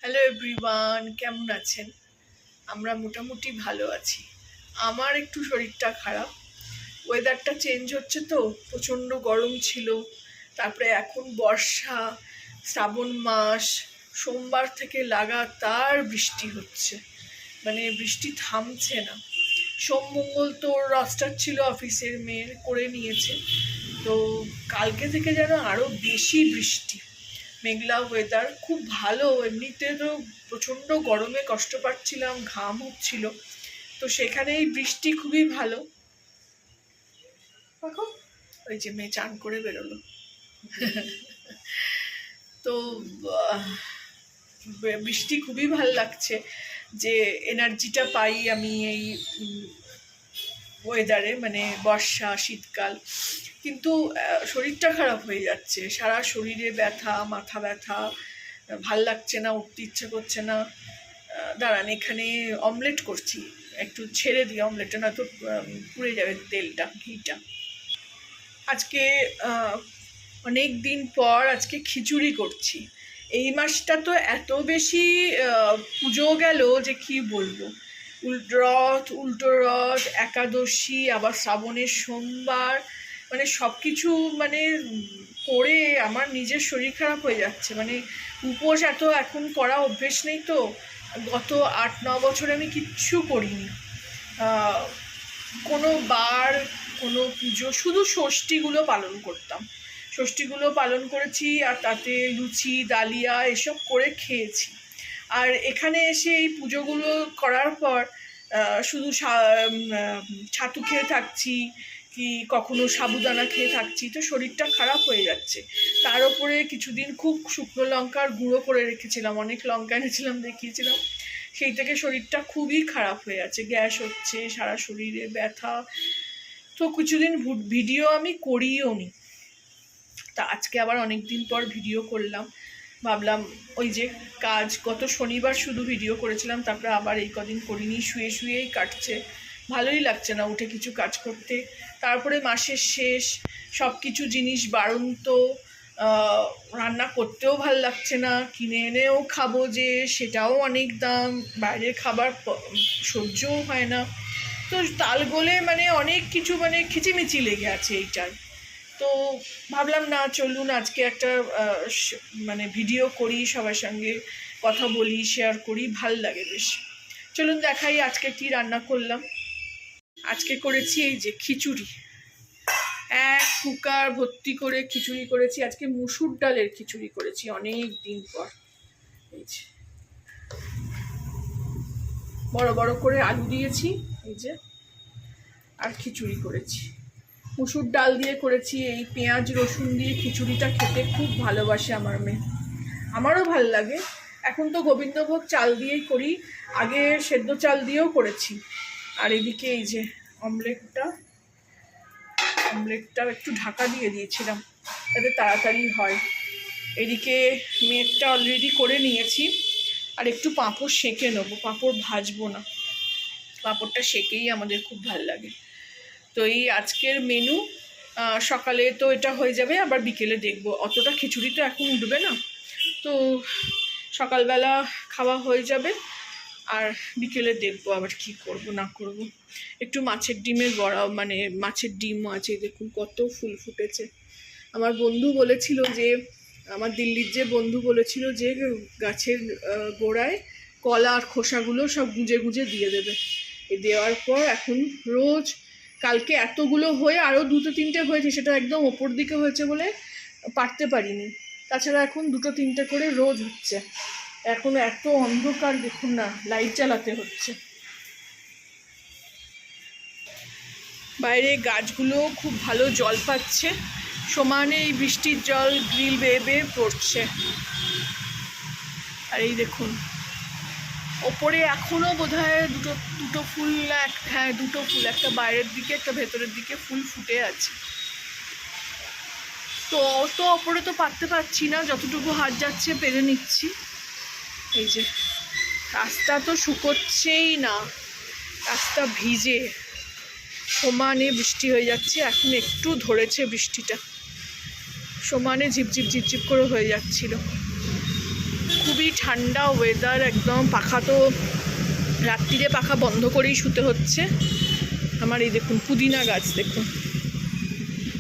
Hello everyone, কেমন আছেন? আমরা মোটামুটি ভালো আছি। আমার একটু শরীরটা খারাপ, ওয়েদারটা চেঞ্জ হচ্ছে তো, প্রচণ্ড গরম ছিল, তারপরে এখন বর্ষা, শ্রাবণ মাস, সোমবার থেকে লাগাতার বৃষ্টি হচ্ছে, মানে বৃষ্টি থামছে না। সোম মঙ্গল তো রস্টার ছিল, অফিসের মেয়ের করে নিয়েছে, তো কালকে থেকে যেন আরও বেশি বৃষ্টি। মেঘলা ওয়েদার, খুব ভালো। এমনিতে তো প্রচণ্ড গরমে কষ্ট পাচ্ছিলাম, ঘাম হচ্ছিল, তো সেখানে এই বৃষ্টি খুবই ভালো। দেখো ওই যে মেয়ে চান করে বেরোলো। তো বৃষ্টি খুবই ভালো লাগছে, যে এনার্জিটা পাই আমি এই ওয়েদারে, মানে বর্ষা শীতকাল। কিন্তু শরীরটা খারাপ হয়ে যাচ্ছে, সারা শরীরে ব্যথা, মাথা ব্যথা, ভাল লাগছে না, উঠতে ইচ্ছা করছে না। দাঁড়ান, এখানে অমলেট করছি, একটু ছেড়ে দিই অমলেটটা, নয়তো পুড়ে যাবে তেলটা, ঘিটা। আজকে অনেক দিন পর আজকে খিচুড়ি করছি। এই মাসটা তো এত বেশি পুজো গেল যে কি বলবো, উল্টো রথ, একাদশী, আবার শ্রাবণের সোমবার, মানে সব কিছু মানে করে আমার নিজের শরীর খারাপ হয়ে যাচ্ছে। মানে উপোস এত এখন করা অভ্যেস নেই তো, গত 8-9 বছর আমি কিচ্ছু করিনি, কোনো বার, কোনো পুজো, শুধু ষষ্ঠীগুলো পালন করতাম, ষষ্ঠীগুলো পালন করেছি, আর তাতে লুচি ডালিয়া এসব করে খেয়েছি। আর এখানে এসে এই পুজোগুলো করার পর শুধু ছাতু খেয়ে থাকছি, কি কখনো সাবুদানা খেয়ে থাকছি, তো শরীরটা খারাপ হয়ে যাচ্ছে। তার উপরে কিছুদিন খুব শুকনো লঙ্কার গুঁড়ো করে রেখেছিলাম, অনেক লঙ্কা এনেছিলাম, দেখিয়েছিলাম, সেই থেকে শরীরটা খুবই খারাপ হয়ে আছে, গ্যাস হচ্ছে, সারা শরীরে ব্যথা। তো কিছুদিন ভিডিও আমি করিও নি, তা আজকে আবার অনেক দিন পর ভিডিও করলাম। ভাবলাম ওই যে কাজ, গত শনিবার শুধু ভিডিও করেছিলাম, তারপরে আবার এই কদিন করিনি, শুয়ে শুয়েই কাটছে, ভালোই লাগছে না উঠে কিছু কাজ করতে। তারপরে মাসের শেষ, সব কিছু জিনিস বাড়ন্ত, রান্না করতেও ভাল লাগছে না, কিনে এনেও খাবো যে সেটাও অনেক দাম, বাইরের খাবার সহ্যও হয় না। তো তাল গোলে মানে অনেক কিছু মানে খিচিমিচি লেগে আছে এইটার। তো ভাবলাম না, চলুন আজকে একটা মানে ভিডিও করি, সবার সঙ্গে কথা বলি, শেয়ার করি, ভাল লাগে বেশ। চলুন দেখাই আজকে কি রান্না করলাম। আজকে করেছি এই যে খিচুড়ি, এক কুকার ভর্তি করে খিচুড়ি করেছি। আজকে মুসুর ডালের খিচুড়ি করেছি অনেক দিন পর। এই যে বড় বড় করে আলু দিয়েছি, এই যে, আর খিচুড়ি করেছি, মুসুর ডাল দিয়ে করেছি। এই পেঁয়াজ রসুন দিয়ে খিচুড়িটা খেতে খুব ভালোবাসে আমার মেয়ে, আমারও ভাল লাগে। এখন তো গোবিন্দভোগ চাল দিয়েই করি, আগে সেদ্ধ চাল দিয়েও করেছি। আর এদিকে এই যে অমলেটটা একটু ঢাকা দিয়ে দিয়েছিলাম যাতে তাড়াতাড়ি হয়। এদিকে মেয়েটা অলরেডি করে নিয়েছি, আর একটু পাঁপড় সেঁকে নেবো, পাঁপড় ভাজবো না, পাঁপড়টা সেঁকেই আমাদের খুব ভাল লাগে। তো এই আজকের মেনু, সকালে তো এটা হয়ে যাবে, আবার বিকেলে দেখবো, অতটা খিচুড়ি তো এখন উঠবে না, তো সকালবেলা খাওয়া হয়ে যাবে, আর বিকেলে দেখবো আবার কি করব না করব। একটু মাছের ডিমের বড়া, মানে মাছের ডিমও আছে, দেখুন কত ফুল ফুটেছে। আমার বন্ধু বলেছিল যে, আমার দিল্লির যে বন্ধু বলেছিল যে গাছের গোড়ায় কলার খোসাগুলো সব গুঁজে গুঁজে দিয়ে দেবে। এই দেওয়ার পর এখন রোজ, কালকে এতগুলো হয়ে আরও 2-3টে হয়েছে, সেটা একদম ওপর দিকে হয়েছে বলে পারতে পারিনি, তাছাড়া এখন 2-3টে করে রোজ হচ্ছে। এখন এত অন্ধকার, দেখুন না, লাইট জ্বালাতে হচ্ছে। বাইরে গাছগুলো খুব ভালো জল পাচ্ছে, সমানে এই বৃষ্টির জল গ্রিল বেয়ে বেয়ে পড়ছে। আর এই দেখুন ওপরে এখনও বোধহয় দুটো ফুল, হ্যাঁ দুটো ফুল, একটা বাইরের দিকে একটা ভেতরের দিকে ফুল ফুটে আছে। তো অত ওপরে তো পারতে পারছি না, যতটুকু হাত যাচ্ছে পেরে নিচ্ছি। এই যে রাস্তা তো শুকোচ্ছেই না, রাস্তা ভিজে, সমানে বৃষ্টি হয়ে যাচ্ছে। এখন একটু ধরেছে বৃষ্টিটা, সমানে ঝিপঝিপ ঝিপঝিপ করে হয়ে যাচ্ছিল, খুব খুবই ঠান্ডা ওয়েদার, একদম পাখা তো রাত্রিরে পাখা বন্ধ করেই শুতে হচ্ছে। আমার এই দেখুন পুদিনা গাছ, দেখুন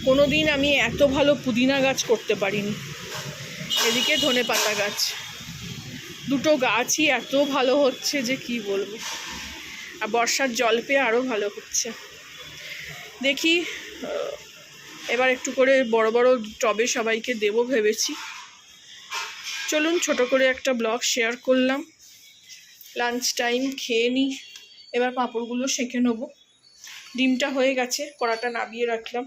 কোনো দিন আমি এত ভালো পুদিনা গাছ করতে পারিনি। এদিকে ধনেপাতা গাছ, দুটো গাছই এত ভালো হচ্ছে যে কি বলবো। আর বর্ষার জল পেয়ে আরও ভালো হচ্ছে। দেখি এবার একটু করে বড় বড় টবে সবাইকে দেবো ভেবেছি। চলুন ছোট করে একটা ব্লগ শেয়ার করলাম। লাঞ্চ টাইম, খেয়ে নিই, এবার পাঁপড়গুলো সেঁকে নেবো। ডিমটা হয়ে গেছে, কড়াটা নামিয়ে রাখলাম।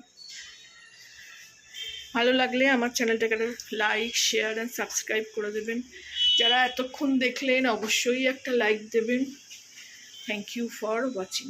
ভালো লাগলে আমার চ্যানেলটাকে লাইক, শেয়ার অ্যান্ড সাবস্ক্রাইব করে দেবেন। যারা এতক্ষণ দেখলেন অবশ্যই একটা লাইক দেবেন। Thank you for watching.